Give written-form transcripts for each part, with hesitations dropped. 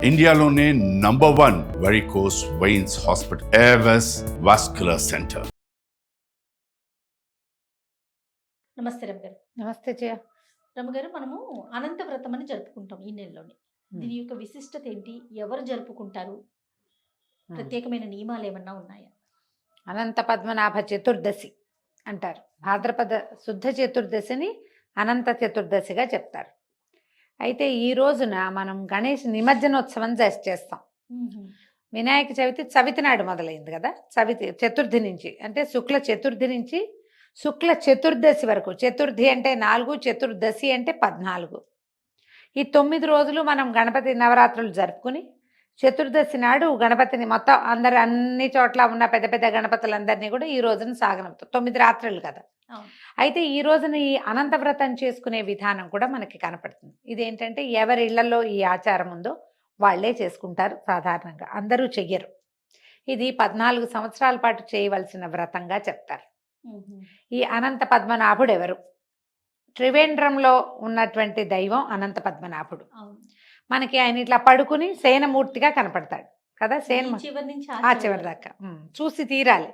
ఇండియాలోనే #1 varicose veins hospital Avis vascular centre. నమస్తే రమగారు. నమస్తే జయ. రమగారు, మనము అనంత వ్రతం అని జరుపుకుంటాం ఈ నెలలోని. దీని యొక్క విశిష్టత ఏంటి? ఎవరు జరుపుకుంటారు? ప్రత్యేకమైన నియమాలు ఏమన్నా ఉన్నాయా? అనంత పద్మనాభ చతుర్దశి అంటారు. భాద్రపద శుద్ధ చతుర్దశిని అనంత చతుర్దశిగా చెప్తారు. అయితే ఈ రోజున మనం గణేష్ నిమజ్జనోత్సవం చేస్తాం. వినాయక చవితి చవితి నాడు మొదలైంది కదా. చతుర్థి నుంచి, అంటే శుక్ల చతుర్థి నుంచి శుక్ల చతుర్దశి వరకు. చతుర్థి అంటే 4, చతుర్దశి అంటే 14. ఈ 9 రోజులు మనం గణపతి నవరాత్రులు జరుపుకుని చతుర్దశి నాడు గణపతిని మొత్తం అన్ని చోట్ల ఉన్న పెద్ద పెద్ద గణపతులందరినీ కూడా ఈ రోజున సాగనంపుతాం. 9 రాత్రులు కదా. అయితే ఈ రోజున ఈ అనంత వ్రతం చేసుకునే విధానం కూడా మనకి కనపడుతుంది. ఇదేంటంటే ఎవరి ఇళ్లలో ఈ ఆచారం ఉందో వాళ్లే చేసుకుంటారు. సాధారణంగా అందరూ చెయ్యరు. ఇది 14 సంవత్సరాల పాటు చేయవలసిన వ్రతంగా చెప్తారు. ఈ అనంత పద్మనాభుడు ఎవరు? త్రివేంద్రంలో ఉన్నటువంటి దైవం అనంత పద్మనాభుడు. మనకి ఆయన ఇట్లా పడుకుని శయనమూర్తిగా కనపడతాడు కదా. చివరి దాకా చూసి తీరాలి.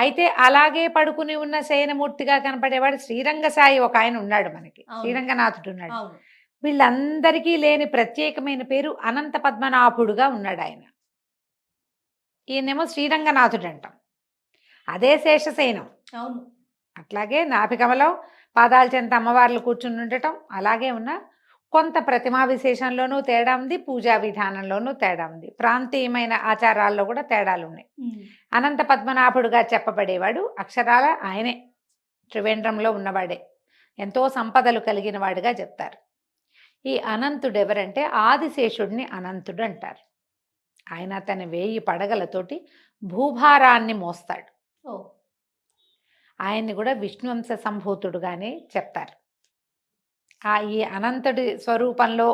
అయితే అలాగే పడుకుని ఉన్న శయనమూర్తిగా కనపడేవాడు శ్రీరంగ సాయి ఒక ఆయన ఉన్నాడు మనకి. శ్రీరంగనాథుడు ఉన్నాడు. వీళ్ళందరికీ లేని ప్రత్యేకమైన పేరు అనంత పద్మనాభుడుగా ఉన్నాడు ఆయన. ఈయనేమో శ్రీరంగనాథుడు అంటాం. అదే శేషశయనం. అవును. అట్లాగే నాభికమలం పాదాల చెంత అమ్మవార్లు కూర్చుని ఉండటం అలాగే ఉన్న కొంత ప్రతిమా విశేషంలోనూ తేడా ఉంది, పూజా విధానంలోనూ తేడా ఉంది, ప్రాంతీయమైన ఆచారాల్లో కూడా తేడాలు ఉన్నాయి. అనంత పద్మనాభుడుగా చెప్పబడేవాడు అక్షరాల ఆయనే. త్రివేంద్రంలో ఉన్నవాడే. ఎంతో సంపదలు కలిగిన వాడుగా చెప్తారు. ఈ అనంతుడు ఎవరంటే ఆదిశేషుడిని అనంతుడు అంటారు. ఆయన తన 1000 పడగలతోటి భూభారాన్ని మోస్తాడు. ఆయన్ని కూడా విష్ణువంశ సంభూతుడుగానే చెప్తారు. ఈ అనంతుడి స్వరూపంలో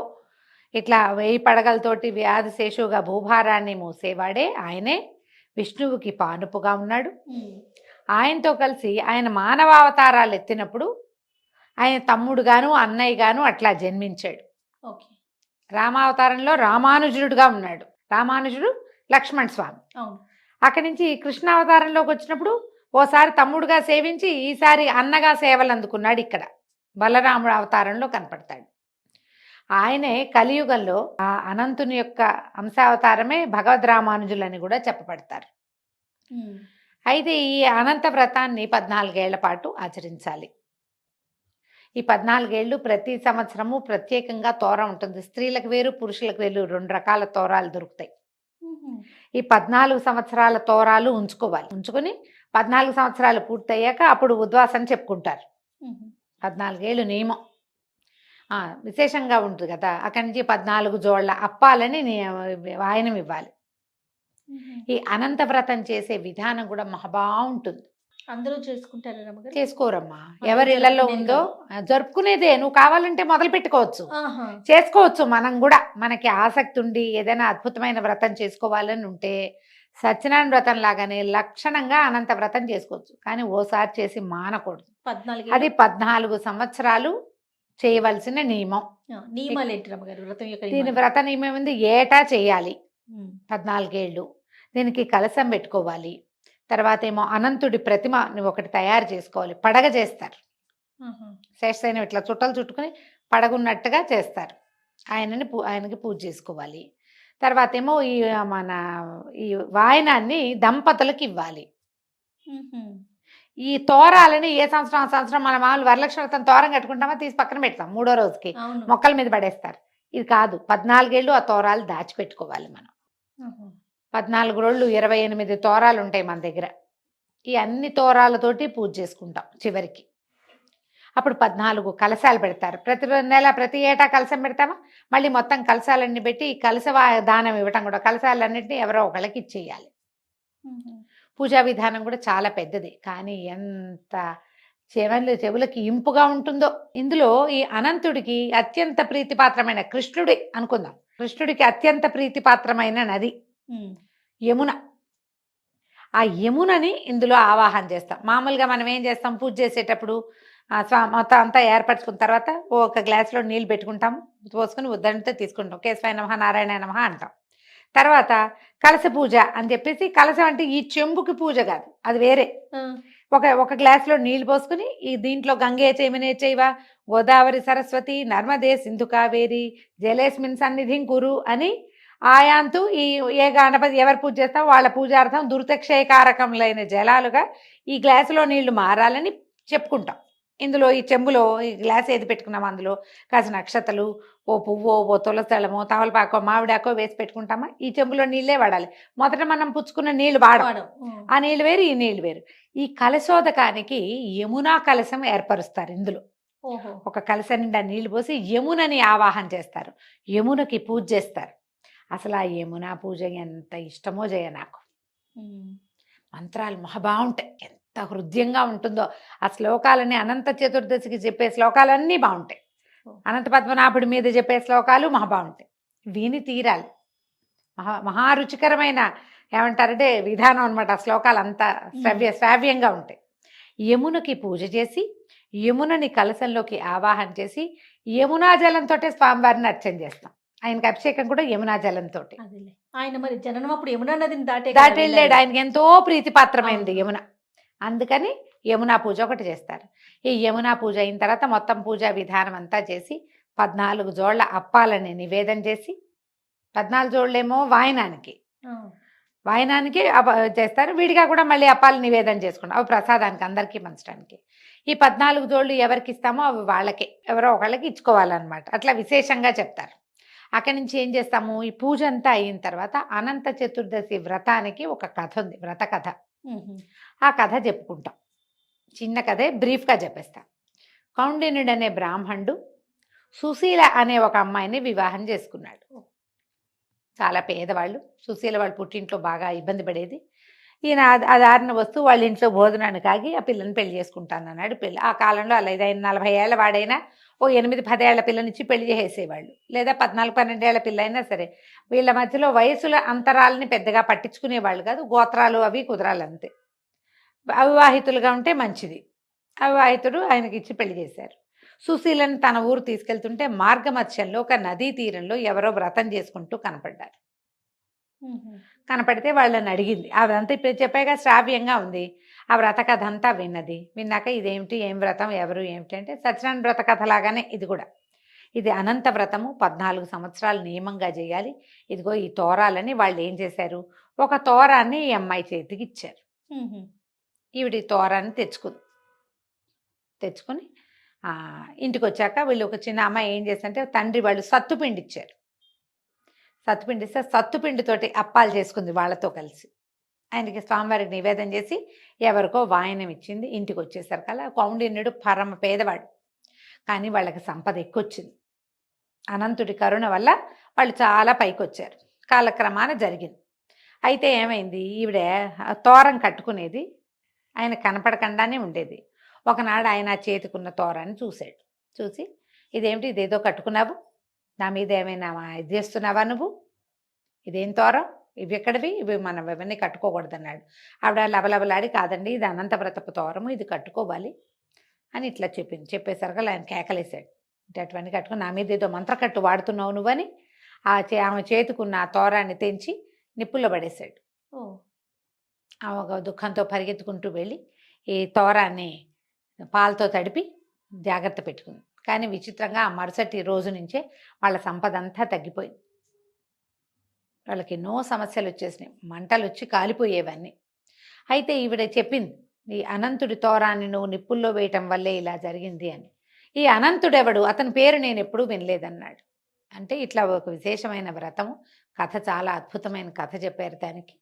ఇట్లా 1000 పడగలతోటి వ్యాధిశేషుగా భూభారాన్ని మోసేవాడే ఆయనే. విష్ణువుకి పానుపుగా ఉన్నాడు. ఆయనతో కలిసి ఆయన మానవావతారాలు ఎత్తినప్పుడు ఆయన తమ్ముడుగాను అన్నయ్యగాను అట్లా జన్మించాడు. రామావతారంలో రామానుజుడుగా ఉన్నాడు. రామానుజుడు లక్ష్మణ స్వామి. అక్కడి నుంచి కృష్ణావతారంలోకి వచ్చినప్పుడు ఓసారి తమ్ముడుగా సేవించి ఈసారి అన్నగా సేవలు అందుకున్నాడు. ఇక్కడ బలరాముడు అవతారంలో కనపడతాడు. ఆయనే కలియుగంలో ఆ అనంతుని యొక్క అంశావతారమే భగవద్ రామానుజులని కూడా చెప్పబడతారు. అయితే ఈ అనంత వ్రతాన్ని 14 ఏళ్ల పాటు ఆచరించాలి. ఈ 14 ఏళ్ళు ప్రతి సంవత్సరము ప్రత్యేకంగా తోర ఉంటుంది. స్త్రీలకు వేరు, పురుషులకు వేరు 2 రకాల తోరాలు దొరుకుతాయి. ఈ 14 సంవత్సరాల తోరాలు ఉంచుకుని 14 సంవత్సరాలు పూర్తయ్యాక అప్పుడు ఉద్వాసన చెప్పుకుంటారు. 14 ఏళ్ళు నియమం విశేషంగా ఉంటుంది కదా. అక్కడి నుంచి 14 జోళ్ల అప్పాలని వాయనం ఇవ్వాలి. ఈ అనంత వ్రతం చేసే విధానం కూడా బాగుంటుంది. అందరూ చేసుకుంటారా రమగారు? చేసుకోరమ్మా. ఎవరి ఇళ్లలో ఉందో జరుపుకునేదే. నువ్వు కావాలంటే మొదలు పెట్టుకోవచ్చు, చేసుకోవచ్చు. మనం కూడా మనకి ఆసక్తి ఉండి ఏదైనా అద్భుతమైన వ్రతం చేసుకోవాలని ఉంటే సత్యనారాయణ వ్రతం లాగానే లక్షణంగా అనంత వ్రతం చేసుకోవచ్చు. కానీ ఓసారి చేసి మానకూడదు. అది 14 సంవత్సరాలు చేయవలసిన నియమం. నియమాలు ఏంటి రమగారు? దీని వ్రత నియమం ఉంది. ఏటా చేయాలి 14 ఏళ్ళు. దీనికి కలశం పెట్టుకోవాలి. తర్వాత ఏమో అనంతుడి ప్రతిమ ఒకటి తయారు చేసుకోవాలి. పడగ చేస్తారు. శేషశయనం ఇట్లా చుట్టలు చుట్టుకుని పడగున్నట్టుగా చేస్తారు. ఆయనకి పూజ చేసుకోవాలి. తర్వాత ఏమో ఈ వాయనాన్ని దంపతులకు ఇవ్వాలి. ఈ తోరాలని ఏ సంవత్సరం మన మామూలు వరలక్ష్మి వ్రతం తోరం కట్టుకుంటామో తీసి పక్కన పెడతాం. 3వ రోజుకి మొక్కల మీద పడేస్తారు. ఇది కాదు. 14 ఏళ్ళు ఆ తోరాలు దాచిపెట్టుకోవాలి మనం. 14 రోజులు 28 తోరాలు ఉంటాయి మన దగ్గర. ఈ అన్ని తోరాలతోటి పూజ చేసుకుంటాం చివరికి. అప్పుడు 14 కలశాలు పెడతారు. ప్రతి ఏటా కలశం పెడతామా, మళ్ళీ మొత్తం కలశాలన్నీ పెట్టి కలశ దానం ఇవ్వటం కూడా. కలశాలన్నింటినీ ఎవరో ఒకళ్ళకి ఇచ్చేయాలి. పూజా విధానం కూడా చాలా పెద్దది. కానీ ఎంత చెవులకి ఇంపుగా ఉంటుందో. ఇందులో ఈ అనంతుడికి అత్యంత ప్రీతిపాత్రమైన కృష్ణుడి అనుకుందాం. కృష్ణుడికి అత్యంత ప్రీతిపాత్రమైన నది యమున. ఆ యమునని ఇందులో ఆవాహన చేస్తాం. మామూలుగా మనం ఏం చేస్తాం, పూజ చేసేటప్పుడు మొత్తం అంతా ఏర్పరచుకున్న తర్వాత ఒక గ్లాసులో నీళ్ళు పెట్టుకుంటాము, పోసుకొని ఉద్దంతో తీసుకుంటాం, కేశవాయ నమః నారాయణ నమః అంటాం. తర్వాత కలశ పూజ అని చెప్పేసి, కలశం అంటే ఈ చెంబుకి పూజ కాదు, అది వేరే. ఒక గ్లాసులో నీళ్లు పోసుకుని ఈ దీంట్లో గంగే చైమనే చైవ గోదావరి సరస్వతి నర్మదే సింధు కావేరి జలేస్మిన్ సన్నిధిం కురు అని ఆయాంతు ఈ ఏ గణపతి ఎవరు పూజ చేస్తామో వాళ్ళ పూజార్థం దురితక్షయకారకములైన జలాలుగా ఈ గ్లాసులో నీళ్లు మారాలని చెప్పుకుంటాం. ఇందులో ఈ చెంబులో ఈ గ్లాస్ ఏది పెట్టుకున్నామో అందులో కాసిన నక్షతలు, ఓ పువ్వు, ఓ తులసలమో, తమలపాకో, మామిడాకో వేసి పెట్టుకుంటామా, ఈ చెంబులో నీళ్ళే వాడాలి. మొదట మనం పుచ్చుకున్న నీళ్లు వాడం, ఆ నీళ్లు వేరు, ఈ నీళ్లు వేరు. ఈ కలశోదకానికి యమునా కలశం ఏర్పరుస్తారు. ఇందులో ఒక కలశ నిండా నీళ్లు పోసి యమునని ఆవాహన చేస్తారు, యమునకి పూజ చేస్తారు. అసలు ఆ యమునా పూజ ఎంత ఇష్టమో జయ నాకు. మంత్రాలు మహా బాగుంటాయి, ఎంత హృదయంగా ఉంటుందో. ఆ శ్లోకాలని అనంత చతుర్దశికి చెప్పే శ్లోకాలన్నీ బాగుంటాయి, అనంత పద్మనాభుడి మీద చెప్పే శ్లోకాలు మహా బాగుంటాయి. విని తీరాలి. మహారుచికరమైన ఏమంటారంటే విధానం అనమాట. ఆ శ్లోకాలు అంతా శ్రావ్యంగా ఉంటాయి. యమునకి పూజ చేసి యమునని కలశంలోకి ఆవాహన చేసి యమునా జలంతో స్వామివారిని అర్చన చేస్తాం. ఆయనకి అభిషేకం కూడా యమునా జలంతో. ఆయన మరి జననం అప్పుడు యమునా నదిని దాటి వెళ్ళాడు, ఆయనకి ఎంతో ప్రీతిపాత్రమైంది యమున. అందుకని యమునా పూజ ఒకటి చేస్తారు. ఈ యమునా పూజ అయిన తర్వాత మొత్తం పూజా విధానం అంతా చేసి 14 జోళ్ల అప్పాలని నివేదన చేసి, 14 జోళ్ళేమో వాయనానికి చేస్తారు. విడిగా కూడా మళ్ళీ అప్పాలు నివేదన చేసుకుంటాం, అవి ప్రసాదానికి అందరికీ పంచడానికి. ఈ 14 జోళ్ళు ఎవరికి ఇస్తామో అవి వాళ్ళకి ఎవరో ఒకళ్ళకి ఇచ్చుకోవాలన్నమాట. అట్లా విశేషంగా చెప్తారు. అక్కడి నుంచి ఏం చేస్తాము, ఈ పూజ అంతా అయిన తర్వాత అనంత చతుర్దశి వ్రతానికి ఒక కథ ఉంది, వ్రత కథ. ఆ కథ చెప్పుకుంటాం. చిన్న కథే, బ్రీఫ్గా చెప్పేస్తాం. కౌండిన్యుడు అనే బ్రాహ్మణుడు సుశీల అనే ఒక అమ్మాయిని వివాహం చేసుకున్నాడు. చాలా పేదవాళ్ళు, సుశీల వాళ్ళ పుట్టింట్లో బాగా ఇబ్బంది పడేది. ఈయన ఆధారణ వస్తూ వాళ్ళ ఇంట్లో భోజనాన్ని కాగి ఆ పిల్లని పెళ్లి చేసుకుంటానన్నాడు. ఆ కాలంలో అలా 40 ఏళ్ళ వాడైనా ఓ 8-10 ఏళ్ల పిల్లనిచ్చి పెళ్లి చేసేవాళ్ళు, లేదా 14-12 ఏళ్ల పిల్ల అయినా సరే. వీళ్ళ మధ్యలో వయసుల అంతరాలని పెద్దగా పట్టించుకునేవాళ్ళు కాదు, గోత్రాలు అవి కుదరాలు అంతే. అవివాహితులుగా ఉంటే మంచిది. అవివాహితుడు ఆయనకి ఇచ్చి పెళ్లి చేశారు. సుశీలను తన ఊరు తీసుకెళ్తుంటే మార్గమధ్యంలో ఒక నదీ తీరంలో ఎవరో వ్రతం చేసుకుంటూ కనపడ్డారు. కనపడితే వాళ్ళని అడిగింది. అదంతా ఇప్పుడు చెప్పాక శ్రావ్యంగా ఉంది. ఆ వ్రత కథ అంతా విన్నాక ఇదేమిటి, ఏం వ్రతం, ఎవరు, ఏమిటి అంటే సత్యనారాయణ వ్రత కథ లాగానే ఇది కూడా. ఇది అనంత వ్రతము, 14 సంవత్సరాలు నియమంగా చేయాలి. ఇదిగో ఈ తోరాలని వాళ్ళు ఏం చేశారు, ఒక తోరాన్ని ఈ అమ్మాయి చేతికి ఇచ్చారు. ఈవిడి తోరాన్ని తెచ్చుకొని ఇంటికి వచ్చాక వీళ్ళు ఒక చిన్న అమ్మాయి ఏం చేశారంటే తండ్రి వాళ్ళు సత్తుపిండి ఇచ్చారు. సత్తుపిండి ఇస్తే సత్తుపిండితోటి అప్పాలు చేసుకుంది వాళ్ళతో కలిసి. ఆయనకి స్వామివారికి నివేదన చేసి ఎవరికో వాయనం ఇచ్చింది. ఇంటికి వచ్చేసరికల్లా కౌండిన్యుడు పరమ పేదవాడు, కానీ వాళ్ళకి సంపద ఎక్కువచ్చింది. అనంతుడి కరుణ వల్ల వాళ్ళు చాలా పైకి వచ్చారు. కాలక్రమాన జరిగింది. అయితే ఏమైంది, ఈవిడ తోరం కట్టుకునేది, ఆయన కనపడకుండానే ఉండేది. ఒకనాడు ఆయన చేతికున్న తోరాన్ని చూసి ఇదేమిటి, ఇదేదో కట్టుకున్నావు, నా మీద ఏమైనా ఇది చేస్తున్నావా నువ్వు, ఇదేం తోరం, ఇవి ఎక్కడివి, ఇవి మనం ఇవన్నీ కట్టుకోకూడదు అన్నాడు. ఆవిడ లబలబలాడి కాదండి ఇది అనంత వ్రతపు తోరము, ఇది కట్టుకోవాలి అని ఇట్లా చెప్పేసరికి ఆయన కేకలేశాడు. అంటే అటువంటి కట్టుకుని నా మీద ఏదో మంత్రకట్టు వాడుతున్నావు నువ్వని ఆమె చేతుకున్న ఆ తోరాన్ని తెంచి నిప్పుల్లో పడేశాడు. ఆమె దుఃఖంతో పరిగెత్తుకుంటూ వెళ్ళి ఈ తోరాన్ని పాలతో తడిపి జాగ్రత్త పెట్టుకుంది. కానీ విచిత్రంగా ఆ మరుసటి రోజు నుంచే వాళ్ళ సంపద అంతా తగ్గిపోయింది. వాళ్ళకి ఎన్నో సమస్యలు వచ్చేసినాయి, మంటలు వచ్చి కాలిపోయేవన్నీ. అయితే ఈవిడ చెప్పింది, ఈ అనంతుడి తోరాన్ని నువ్వు నిప్పుల్లో వేయటం వల్లే ఇలా జరిగింది అని. ఈ అనంతుడెవడు, అతని పేరు నేను ఎప్పుడూ వినలేదన్నాడు. అంటే ఇట్లా ఒక విశేషమైన వ్రతము, కథ చాలా అద్భుతమైన కథ చెప్పారు దానికి.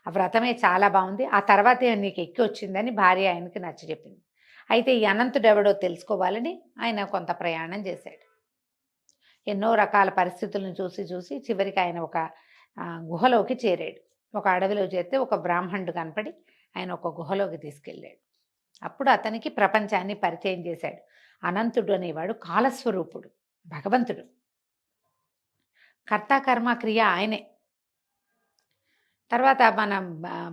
ఆ వ్రతమే చాలా బాగుంది. ఆ తర్వాత నీకు ఎక్కి వచ్చిందని భార్య ఆయనకి నచ్చజెప్పింది. అయితే ఈ అనంతుడెవడో తెలుసుకోవాలని ఆయన కొంత ప్రయాణం చేశాడు. ఎన్నో రకాల పరిస్థితులను చూసి చివరికి ఆయన ఒక గుహలోకి చేరాడు. ఒక అడవిలో చేరితే ఒక బ్రాహ్మణుడు కనపడి ఆయన ఒక గుహలోకి తీసుకెళ్ళాడు. అప్పుడు అతనికి ప్రపంచాన్ని పరిచయం చేశాడు. అనంతుడు అనేవాడు కాలస్వరూపుడు, భగవంతుడు, కర్త కర్మ క్రియ ఆయనే. తర్వాత మన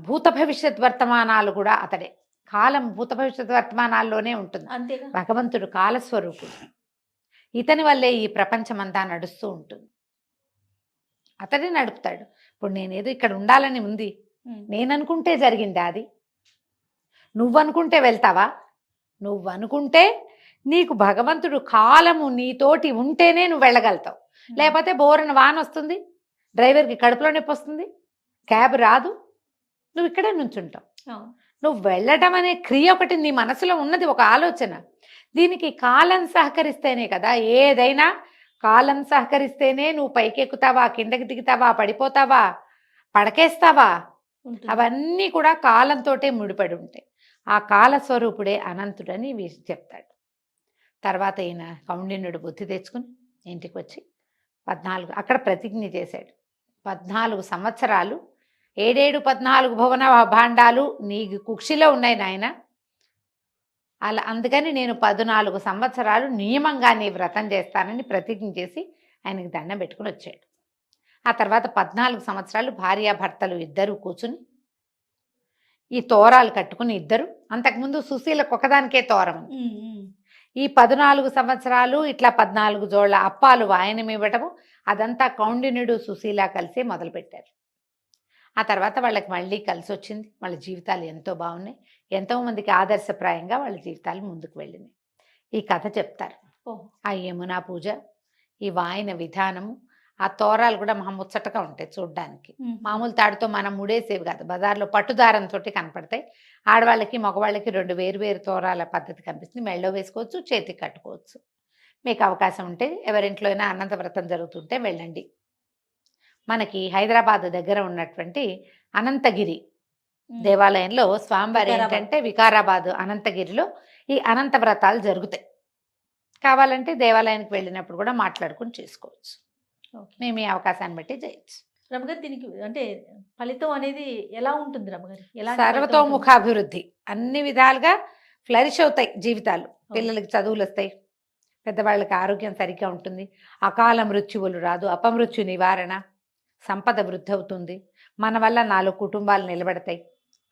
భూత భవిష్యత్ వర్తమానాలు కూడా అతడే. కాలం భూత భవిష్యత్తు వర్తమానాల్లోనే ఉంటుంది. అంతేగా. భగవంతుడు కాలస్వరూపుడు. ఇతని వల్లే ఈ ప్రపంచమంతా నడుస్తూ ఉంటుంది. అతడే నడుపుతాడు. ఇప్పుడు నేనేదో ఇక్కడ ఉండాలని ఉంది, నేననుకుంటే జరిగిందా అది? నువ్వనుకుంటే వెళ్తావా? నువ్వనుకుంటే నీకు భగవంతుడు కాలము నీతోటి ఉంటేనే నువ్వు వెళ్ళగలుగుతావు. లేకపోతే బోరన వాన వస్తుంది, డ్రైవర్కి కడుపులో నొప్పి వస్తుంది, క్యాబ్ రాదు, నువ్వు ఇక్కడే నుంచుంటావు. నువ్వు వెళ్ళటం అనే క్రియ ఒకటి నీ మనసులో ఉన్నది, ఒక ఆలోచన. దీనికి కాలం సహకరిస్తేనే కదా ఏదైనా. కాలం సహకరిస్తేనే నువ్వు పైకెక్కుతావా, కిందకి దిగుతావా, పడిపోతావా, పడకేస్తావా, అవన్నీ కూడా కాలంతోటే ముడిపడి ఉంటాయి. ఆ కాలస్వరూపుడే అనంతుడని చెప్తాడు. తర్వాత ఈయన కౌండిన్యుడు బుద్ధి తెచ్చుకుని ఇంటికి వచ్చి 14 అక్కడ ప్రతిజ్ఞ చేశాడు. 14 సంవత్సరాలు 14 భువన భాండాలు నీ కుక్షిలో ఉన్నాయి నాయన. అలా అందుకని నేను 14 సంవత్సరాలు నియమంగా నీ వ్రతం చేస్తానని ప్రతిజ్ఞ చేసి ఆయనకి దండం పెట్టుకుని వచ్చాడు. ఆ తర్వాత 14 సంవత్సరాలు భార్యాభర్తలు ఇద్దరు కూర్చుని ఈ తోరాలు కట్టుకుని ఇద్దరు. అంతకుముందు సుశీలకు ఒకదానికే తోరం. ఈ 14 సంవత్సరాలు ఇట్లా 14 జోళ్ల అప్పాలు వాయనం ఇవ్వటము, అదంతా కౌండిన్యుడు సుశీల కలిసి మొదలుపెట్టారు. ఆ తర్వాత వాళ్ళకి మళ్ళీ కలిసి వచ్చింది. వాళ్ళ జీవితాలు ఎంతో బాగున్నాయి. ఎంతోమందికి ఆదర్శప్రాయంగా వాళ్ళ జీవితాలు ముందుకు వెళ్ళినాయి. ఈ కథ చెప్తారు. ఆ యమునా పూజ, ఈ వాయన విధానము, ఆ తోరాలు కూడా మహా ముచ్చటగా ఉంటాయి చూడ్డానికి. మామూలు తాడుతో మనం ముడేసేవి కాదు, బజార్లో పట్టుదారంతో కనపడతాయి. ఆడవాళ్ళకి మగవాళ్ళకి 2 వేరు తోరాల పద్ధతి కనిపిస్తుంది. మెళ్ళో వేసుకోవచ్చు, చేతికి కట్టుకోవచ్చు. మీకు అవకాశం ఉంటే ఎవరింట్లో అయినా అనంత వ్రతం జరుగుతుంటే వెళ్ళండి. మనకి హైదరాబాద్ దగ్గర ఉన్నటువంటి అనంతగిరి దేవాలయంలో స్వామివారి ఏంటంటే వికారాబాద్ అనంతగిరిలో ఈ అనంత వ్రతాలు జరుగుతాయి. కావాలంటే దేవాలయానికి వెళ్ళినప్పుడు కూడా మాట్లాడుకుని చేసుకోవచ్చు. మేము ఈ అవకాశాన్ని బట్టి చేయొచ్చు. రమగారు, దీనికి అంటే ఫలితం అనేది ఎలా ఉంటుంది రమగారు? సర్వతోముఖాభివృద్ధి, అన్ని విధాలుగా ఫ్లరిష్ అవుతాయి జీవితాలు. పిల్లలకి చదువులు వస్తాయి, పెద్దవాళ్ళకి ఆరోగ్యం సరిగ్గా ఉంటుంది, అకాల మృత్యువులు రాదు, అపమృత్యు నివారణ, సంపద వృద్ధి అవుతుంది, మన వల్ల 4 కుటుంబాలు నిలబడతాయి,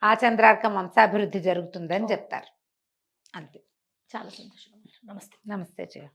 ఆ చంద్రార్కం వంశాభివృద్ధి జరుగుతుందని చెప్తారు. అంతే. చాలా సంతోషం. నమస్తే. నమస్తే జయ.